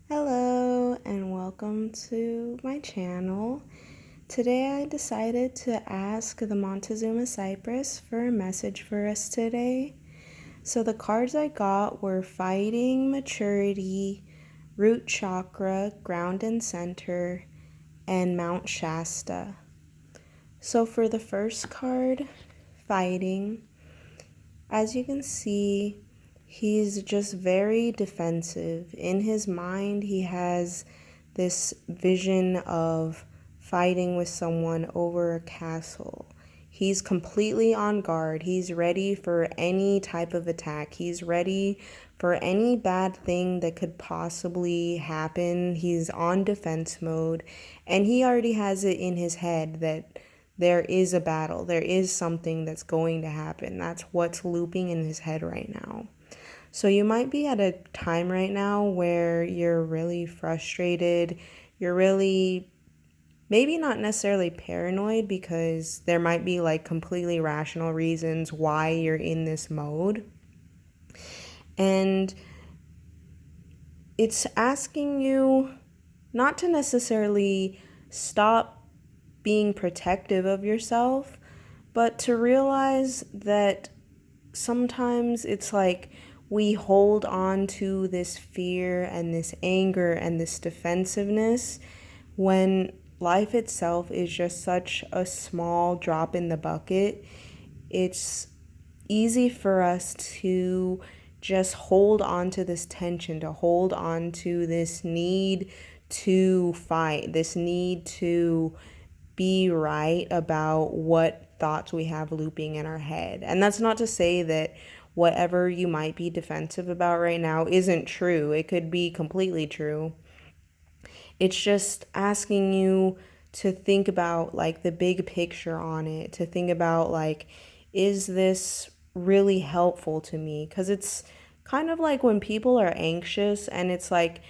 Hello and welcome to my channel. Today I decided to ask the Montezuma Cypress for a message for us today. So the cards I got were Fighting, Maturity, Root Chakra, Ground and Center, and Mount Shasta. So for the first card, Fighting, as you can see, he's just very defensive. In his mind, he has this vision of fighting with someone over a castle. He's completely on guard. He's ready for any type of attack. He's ready for any bad thing that could possibly happen. He's on defense mode, and he already has it in his head that there is a battle. There is something that's going to happen. That's what's looping in his head right now. So you might be at a time right now where you're really frustrated. You're really maybe not necessarily paranoid, because there might be like completely rational reasons why you're in this mode. And it's asking you not to necessarily stop being protective of yourself, but to realize that sometimes it's like we hold on to this fear and this anger and this defensiveness when life itself is just such a small drop in the bucket. It's easy for us to just hold on to this tension, to hold on to this need to fight, this need to be right about what thoughts we have looping in our head. And that's not to say that whatever you might be defensive about right now isn't true. It could be completely true. It's just asking you to think about like the big picture on it, to think about like, is this really helpful to me? Because it's kind of like when people are anxious and it's like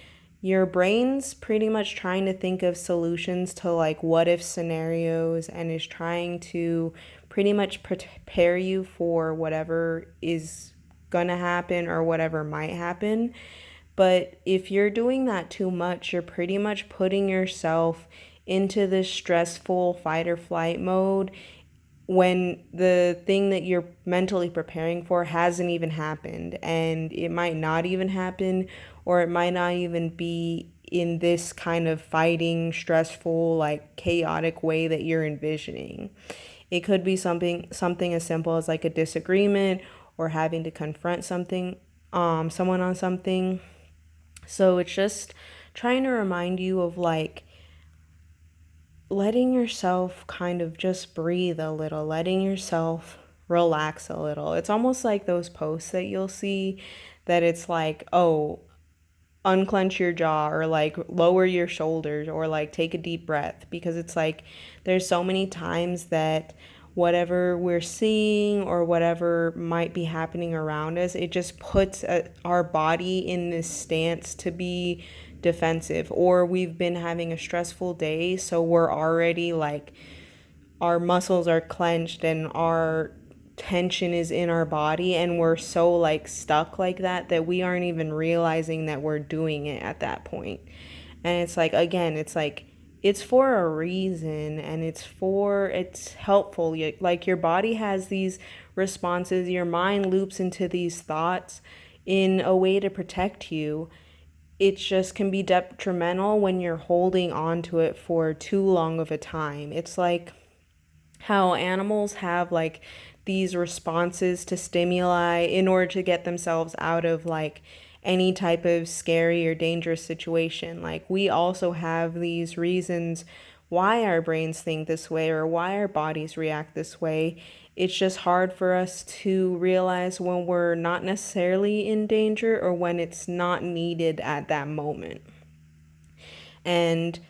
your brain's pretty much trying to think of solutions to like what if scenarios, and is trying to pretty much prepare you for whatever is gonna happen or whatever might happen. But if you're doing that too much, you're pretty much putting yourself into this stressful fight or flight mode when the thing that you're mentally preparing for hasn't even happened, and it might not even happen, or it might not even be in this kind of fighting, stressful, like chaotic way that you're envisioning. It could be something as simple as like a disagreement, or having to confront someone on something. So it's just trying to remind you of like letting yourself kind of just breathe a little, letting yourself relax a little. It's almost like those posts that you'll see that it's like, oh, unclench your jaw, or like lower your shoulders, or like take a deep breath, because it's like there's so many times that whatever we're seeing or whatever might be happening around us, it just puts our body in this stance to be defensive, or we've been having a stressful day, so we're already like our muscles are clenched and our tension is in our body, and we're so like stuck like that we aren't even realizing that we're doing it at that point. And it's like, again, it's like it's for a reason, and it's helpful. Like your body has these responses, your mind loops into these thoughts in a way to protect you. It just can be detrimental when you're holding on to it for too long of a time. It's like how animals have like these responses to stimuli in order to get themselves out of like any type of scary or dangerous situation. Like we also have these reasons why our brains think this way or why our bodies react this way. It's just hard for us to realize when we're not necessarily in danger, or when it's not needed at that moment. And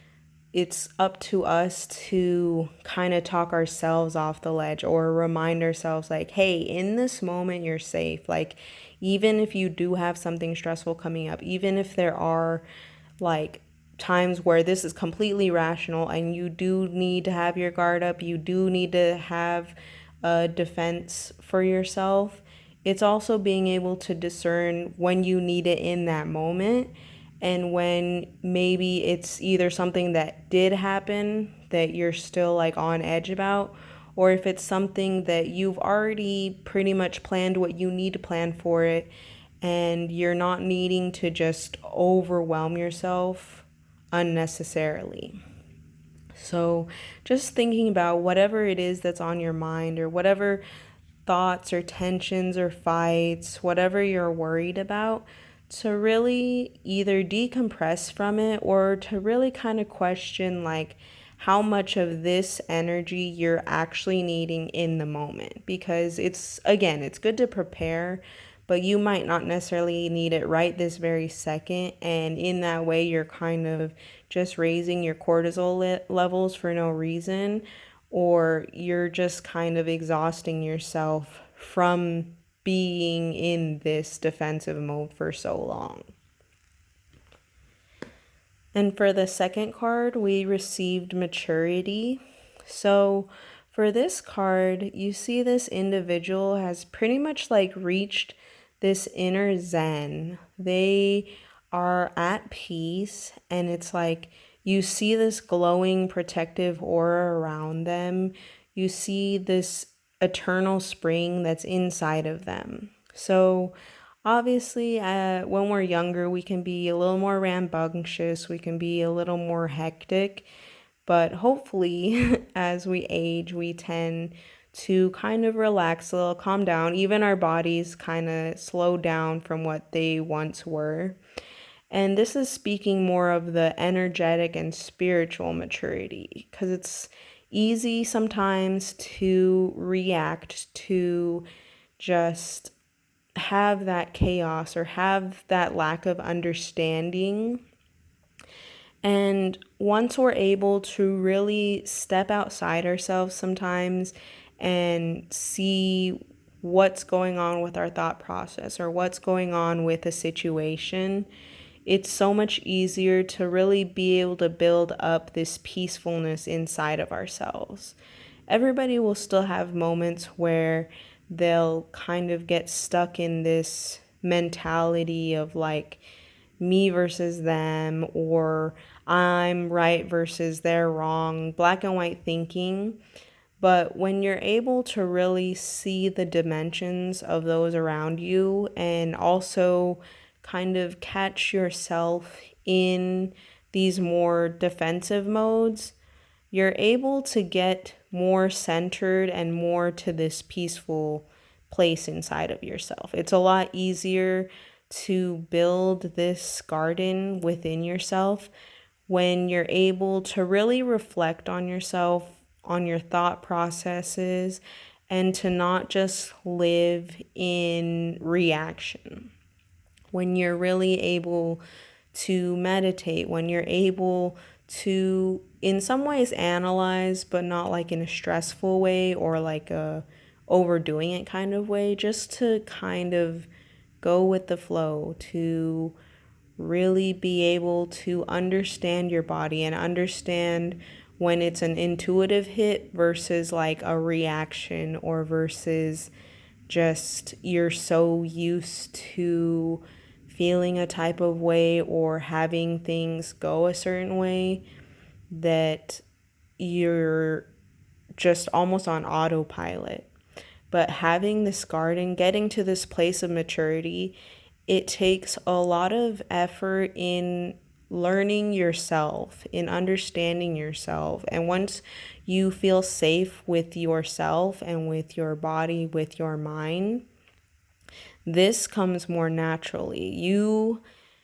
it's up to us to kind of talk ourselves off the ledge, or remind ourselves like, hey, in this moment you're safe. Like, even if you do have something stressful coming up, even if there are like times where this is completely rational and you do need to have your guard up, you do need to have a defense for yourself, it's also being able to discern when you need it in that moment, And when maybe it's either something that did happen that you're still like on edge about, or if it's something that you've already pretty much planned what you need to plan for it, and you're not needing to just overwhelm yourself unnecessarily. So, just thinking about whatever it is that's on your mind, or whatever thoughts or tensions or fights, whatever you're worried about, to really either decompress from it or to really kind of question like how much of this energy you're actually needing in the moment. Because it's good to prepare, but you might not necessarily need it right this very second. And in that way, you're kind of just raising your cortisol levels for no reason, or you're just kind of exhausting yourself from being in this defensive mode for so long. And for the second card, we received maturity. So for this card, you see this individual has pretty much like reached this inner zen. They are at peace, and it's like you see this glowing protective aura around them. You see this eternal spring that's inside of them. So obviously, when we're younger, we can be a little more rambunctious, we can be a little more hectic, but hopefully, as we age, we tend to kind of relax a little, calm down. Even our bodies kind of slow down from what they once were. And this is speaking more of the energetic and spiritual maturity, because it's easy sometimes to react to just have that chaos or have that lack of understanding. And once we're able to really step outside ourselves sometimes and see what's going on with our thought process or what's going on with a situation, it's so much easier to really be able to build up this peacefulness inside of ourselves. Everybody will still have moments where they'll kind of get stuck in this mentality of like me versus them, or I'm right versus they're wrong, black and white thinking. But when you're able to really see the dimensions of those around you and also kind of catch yourself in these more defensive modes, you're able to get more centered and more to this peaceful place inside of yourself. It's a lot easier to build this garden within yourself when you're able to really reflect on yourself, on your thought processes, and to not just live in reaction. When you're really able to meditate, when you're able to, in some ways, analyze, but not like in a stressful way or like a overdoing it kind of way, just to kind of go with the flow, to really be able to understand your body and understand when it's an intuitive hit versus like a reaction, or versus just you're so used to feeling a type of way or having things go a certain way that you're just almost on autopilot. But having this garden, getting to this place of maturity, it takes a lot of effort in learning yourself, in understanding yourself. And once you feel safe with yourself and with your body, with your mind, this comes more naturally.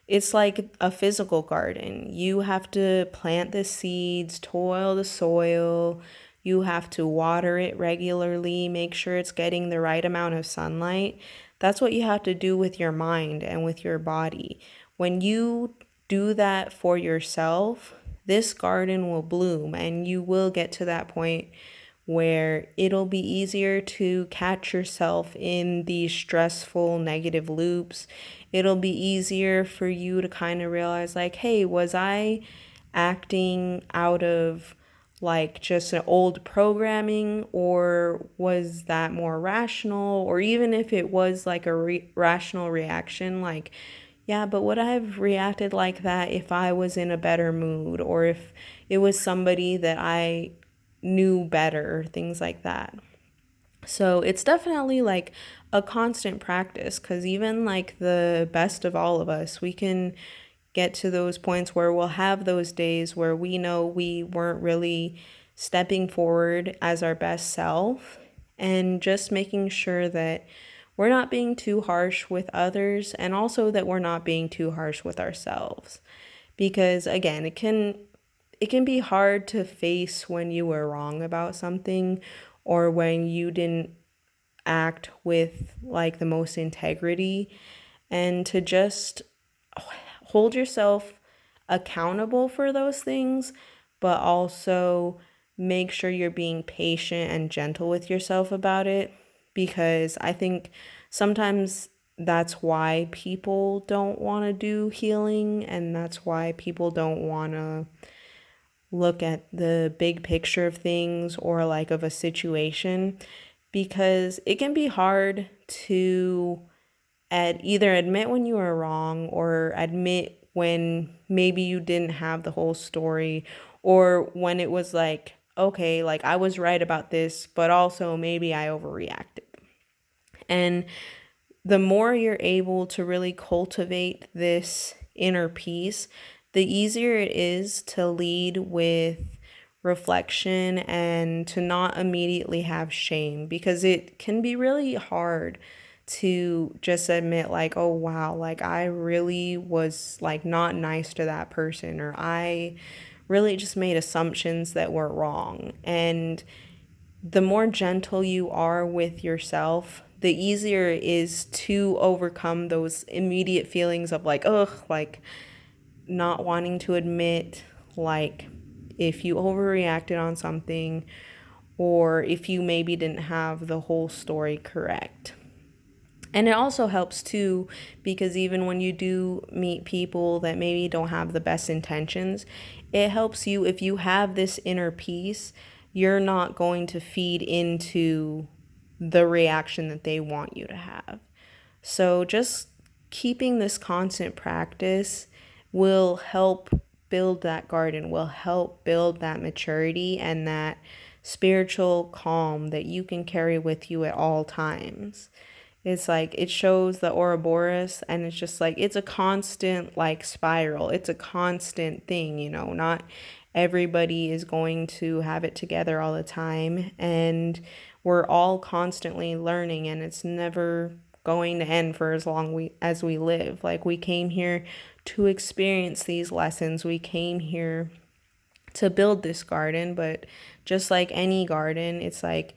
It's like a physical garden. You have to plant the seeds, toil the soil, you have to water it regularly, make sure it's getting the right amount of sunlight. That's what you have to do with your mind and with your body. When you do that for yourself, this garden will bloom, and you will get to that point where it'll be easier to catch yourself in these stressful negative loops. It'll be easier for you to kind of realize like, hey, was I acting out of like just an old programming, or was that more rational? Or even if it was like a rational reaction, like Yeah, but would I have reacted like that if I was in a better mood or if it was somebody that I knew better, things like that. So it's definitely like a constant practice because even like the best of all of us, we can get to those points where we'll have those days where we know we weren't really stepping forward as our best self, and just making sure that we're not being too harsh with others and also that we're not being too harsh with ourselves. Because again, it can be hard to face when you were wrong about something or when you didn't act with like the most integrity, and to just hold yourself accountable for those things, but also make sure you're being patient and gentle with yourself about it. Because I think sometimes that's why people don't want to do healing, and that's why people don't want to look at the big picture of things or like of a situation, because it can be hard to either admit when you are wrong or admit when maybe you didn't have the whole story, or when it was like, okay, like I was right about this, but also maybe I overreacted. And the more you're able to really cultivate this inner peace, the easier it is to lead with reflection and to not immediately have shame, because it can be really hard to just admit like, oh wow, like I really was like not nice to that person, or I really just made assumptions that were wrong. And the more gentle you are with yourself, the easier it is to overcome those immediate feelings of like, ugh, like not wanting to admit, like if you overreacted on something, or if you maybe didn't have the whole story correct. And it also helps too, because even when you do meet people that maybe don't have the best intentions, it helps you if you have this inner peace, you're not going to feed into the reaction that they want you to have. So just keeping this constant practice will help build that garden, will help build that maturity and that spiritual calm that you can carry with you at all times. It's like it shows the Ouroboros, and it's just like it's a constant like spiral. It's a constant thing, not everybody is going to have it together all the time, and we're all constantly learning, and it's never going to end for as long as we live. Like we came here to experience these lessons. We came here to build this garden, but just like any garden, it's like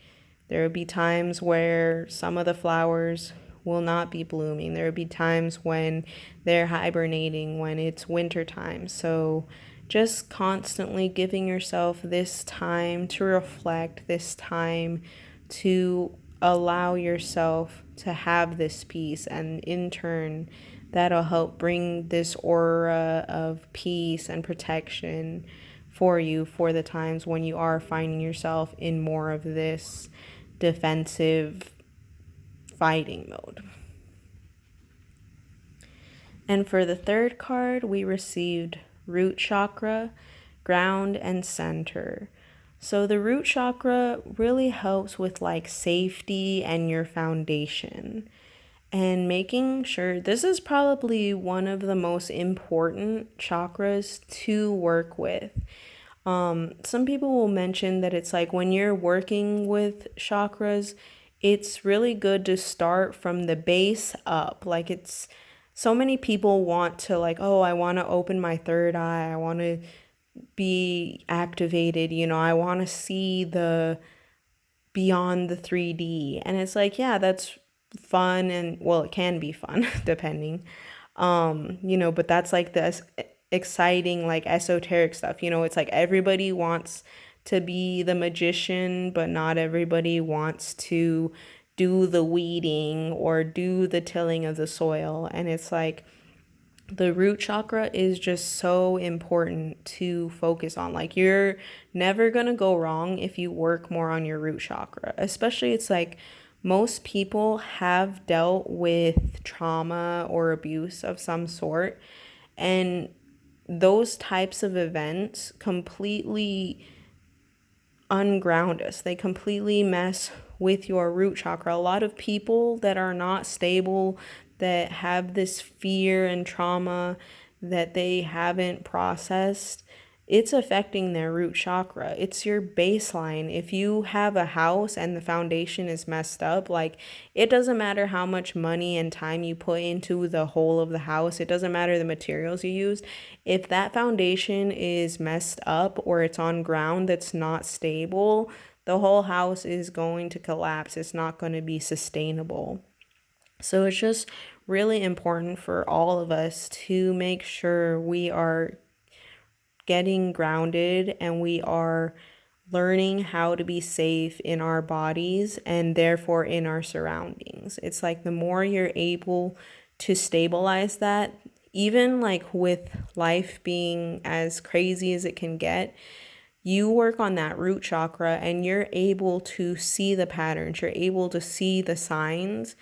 there will be times where some of the flowers will not be blooming. There will be times when they're hibernating, when it's winter time. So just constantly giving yourself this time to reflect, this time to allow yourself to have this peace, and in turn that'll help bring this aura of peace and protection for you for the times when you are finding yourself in more of this defensive fighting mode. And for the third card, we received root chakra, ground, and center. So the root chakra really helps with like safety and your foundation, and making sure this is probably one of the most important chakras to work with. Some people will mention that it's like when you're working with chakras, it's really good to start from the base up. Like it's so many people want to like, oh, I want to open my third eye. I want to be activated. I want to see the beyond the 3D. And it's like, yeah, that's fun, and well, it can be fun depending. But that's like the exciting like esoteric stuff. It's like everybody wants to be the magician, but not everybody wants to do the weeding or do the tilling of the soil. And it's like the root chakra is just so important to focus on. Like you're never going to go wrong if you work more on your root chakra. Especially it's like most people have dealt with trauma or abuse of some sort, and those types of events completely unground us. They completely mess with your root chakra. A lot of people that are not stable, that have this fear and trauma that they haven't processed, it's affecting their root chakra. It's your baseline. If you have a house and the foundation is messed up, like, it doesn't matter how much money and time you put into the whole of the house, it doesn't matter the materials you used. If that foundation is messed up or it's on ground that's not stable, the whole house is going to collapse. It's not going to be sustainable. So it's just really important for all of us to make sure we are getting grounded and we are learning how to be safe in our bodies and therefore in our surroundings. It's like the more you're able to stabilize that, even like with life being as crazy as it can get, you work on that root chakra and you're able to see the patterns, you're able to see the signs,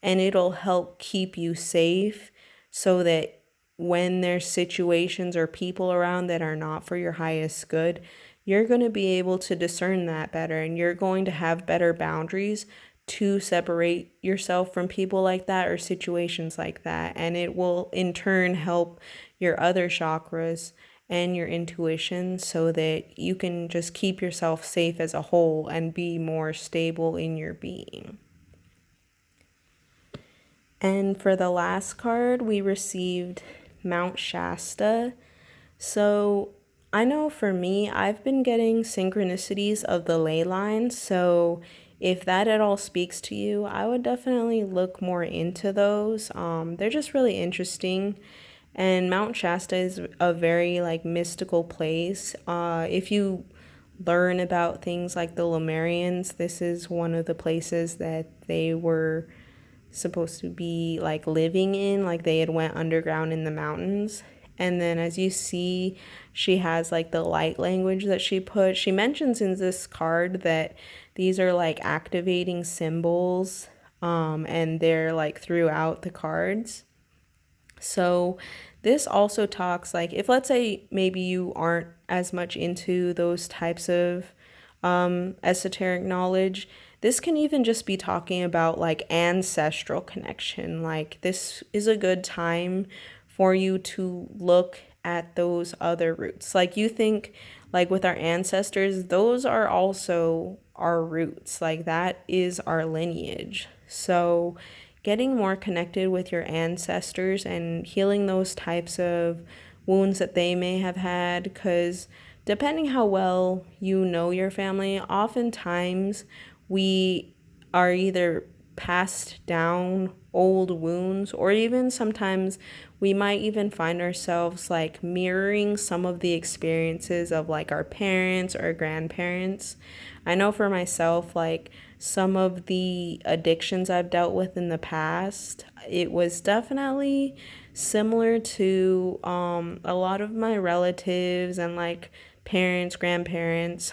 and it'll help keep you safe so that when there's situations or people around that are not for your highest good, you're going to be able to discern that better, and you're going to have better boundaries to separate yourself from people like that or situations like that. And it will in turn help your other chakras and your intuition so that you can just keep yourself safe as a whole and be more stable in your being. And for the last card, we received Mount Shasta. So I know for me, I've been getting synchronicities of the ley lines. So if that at all speaks to you, I would definitely look more into those. They're just really interesting. And Mount Shasta is a very like mystical place. If you learn about things like the Lemurians, this is one of the places that they were supposed to be like living in, like they had went underground in the mountains. And then as you see, she has like the light language that she mentions in this card that these are like activating symbols, and they're like throughout the cards. So this also talks like, if let's say maybe you aren't as much into those types of esoteric knowledge, this can even just be talking about like ancestral connection. Like, this is a good time for you to look at those other roots. Like, you think like with our ancestors, those are also our roots. Like, that is our lineage. So getting more connected with your ancestors and healing those types of wounds that they may have had, because depending how well you know your family, oftentimes we are either passed down old wounds, or even sometimes we might even find ourselves like mirroring some of the experiences of like our parents or grandparents. I know for myself, like some of the addictions I've dealt with in the past, it was definitely similar to a lot of my relatives and like parents, grandparents.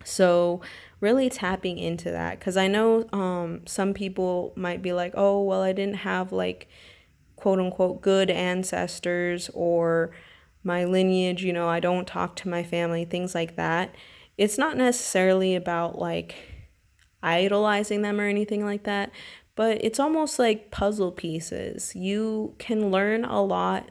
So really tapping into that, because I know some people might be like, oh, well, I didn't have like quote unquote good ancestors, or my lineage, you know, I don't talk to my family, things like that. It's not necessarily about like idolizing them or anything like that, but it's almost like puzzle pieces. You can learn a lot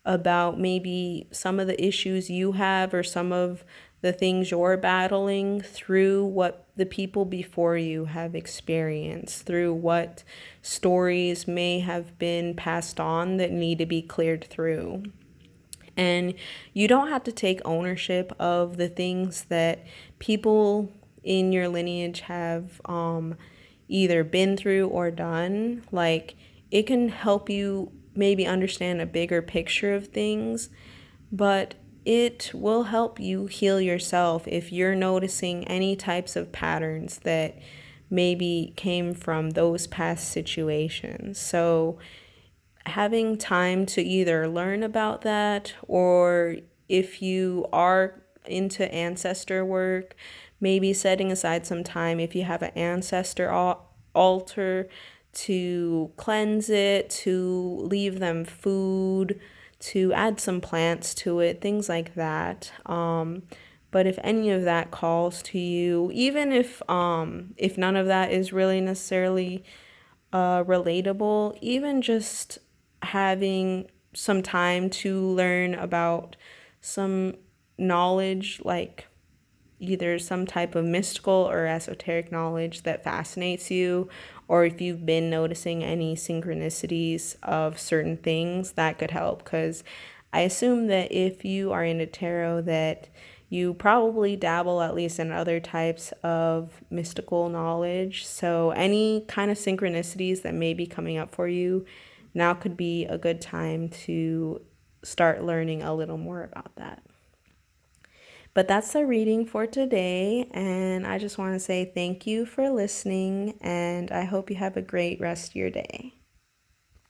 about maybe some of the issues you have or some of the things you're battling through what the people before you have experienced, through what stories may have been passed on that need to be cleared through. And you don't have to take ownership of the things that people in your lineage have either been through or done. Like, it can help you maybe understand a bigger picture of things, but it will help you heal yourself if you're noticing any types of patterns that maybe came from those past situations. So having time to either learn about that, or if you are into ancestor work, maybe setting aside some time if you have an altar, to cleanse it, to leave them food, to add some plants to it, things like that. But if any of that calls to you, even if none of that is really necessarily relatable, even just having some time to learn about some knowledge, like either some type of mystical or esoteric knowledge that fascinates you, or if you've been noticing any synchronicities of certain things, that could help. Because I assume that if you are into tarot, that you probably dabble at least in other types of mystical knowledge. So any kind of synchronicities that may be coming up for you, now could be a good time to start learning a little more about that. But that's the reading for today, and I just want to say thank you for listening, and I hope you have a great rest of your day.